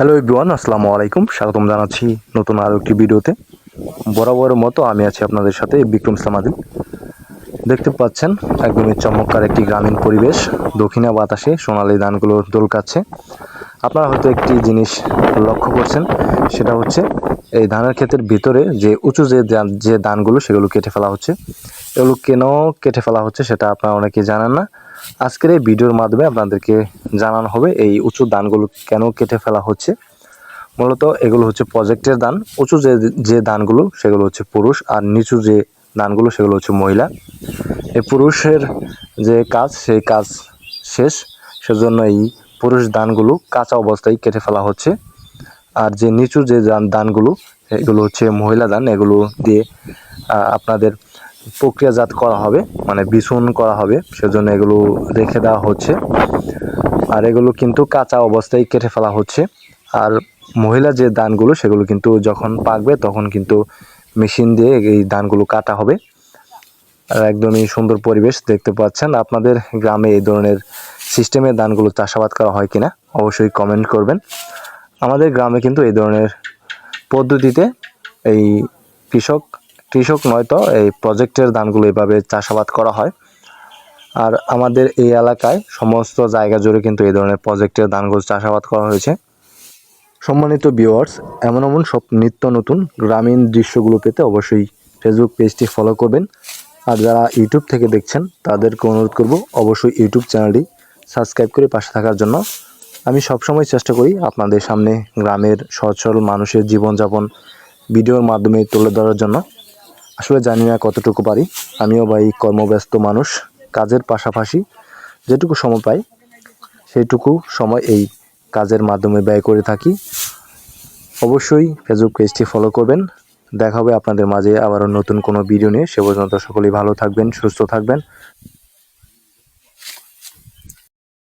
Hello everyone, আসসালামু আলাইকুম। স্বাগতম জানাচ্ছি নতুন আরও একটি ভিডিওতে। বরাবরের মতো আমি আছি আপনাদের সাথে, বিক্রম ইসলাম আদিল। দেখতে পাচ্ছেন একদমই চমৎকার একটি গ্রামীণ পরিবেশ। দক্ষিণা বাতাসে সোনালি ধানগুলো দোলকাচ্ছে। আপনারা হয়তো একটি জিনিস লক্ষ্য করছেন, সেটা হচ্ছে এই ধানের ক্ষেতের ভিতরে যে উঁচু যে ধানগুলো সেগুলো কেটে ফেলা হচ্ছে। এগুলো কেন কেটে ফেলা হচ্ছে সেটা আপনারা অনেকেই জানেন না। আজকের এই ভিডিওর মাধ্যমে আপনাদেরকে জানানো হবে এই উঁচু ধানগুলো কেন কেটে ফেলা হচ্ছে। মূলত এগুলো হচ্ছে প্রজেক্টের ধান। উঁচু যে ধানগুলো সেগুলো হচ্ছে পুরুষ, আর নিচু যে ধানগুলো সেগুলো হচ্ছে মহিলা। এই পুরুষের যে কাজ সেই কাজ শেষ, সেজন্য এই পুরুষ ধানগুলো কাঁচা অবস্থায় কেটে ফেলা হচ্ছে। আর যে নিচু যে ধানগুলো এগুলো হচ্ছে মহিলা ধান। এগুলো দিয়ে আপনাদের প্রক্রিয়াজাত করা হবে, মানে বিছুন করা হবে, সেজন্য এগুলো রেখে দেওয়া হচ্ছে। আর এগুলো কিন্তু কাঁচা অবস্থায় কেটে ফেলা হচ্ছে। আর মহিলা যে ধানগুলো সেগুলো কিন্তু যখন পাকবে তখন কিন্তু মেশিন দিয়ে এই ধানগুলো কাটা হবে। আর একদমই সুন্দর পরিবেশ দেখতে পাচ্ছেন। আপনাদের গ্রামে এই ধরনের সিস্টেমে ধানগুলো চাষাবাদ করা হয় কিনা অবশ্যই কমেন্ট করবেন। আমাদের গ্রামে কিন্তু এই ধরনের পদ্ধতিতে এই কৃষক নয়তো এই প্রজেক্টের ধানগুলো এভাবে চাষাবাদ করা হয়। আর আমাদের এই এলাকায় সমস্ত জায়গা জুড়ে কিন্তু এই ধরনের প্রজেক্টের ধানগুলো চাষাবাদ করা হয়েছে। সম্মানিত ভিউয়ার্স, এমন সব নিত্য নতুন গ্রামীণ দৃশ্যগুলো পেতে অবশ্যই ফেসবুক পেজটি ফলো করবেন। আর যারা ইউটিউব থেকে দেখছেন তাদেরকে অনুরোধ করব অবশ্যই ইউটিউব চ্যানেলটি সাবস্ক্রাইব করে পাশে থাকার জন্য। আমি সবসময় চেষ্টা করি আপনাদের সামনে গ্রামের সহজ সরল মানুষের জীবনযাপন ভিডিওর মাধ্যমে তুলে ধরার জন্য। আসলে জানি না কতটুকু পারি, আমিও ভাই কর্মব্যস্ত মানুষ। কাজের পাশাপাশি যেটুকু সময় পাই সেইটুকু সময় এই কাজের মাধ্যমে ব্যয় করে থাকি। অবশ্যই ফেসবুক পেজটি ফলো করবেন। দেখা হবে আপনাদের মাঝে আবারও নতুন কোনো ভিডিও নিয়ে। সে পর্যন্ত সকলেই ভালো থাকবেন, সুস্থ থাকবেন।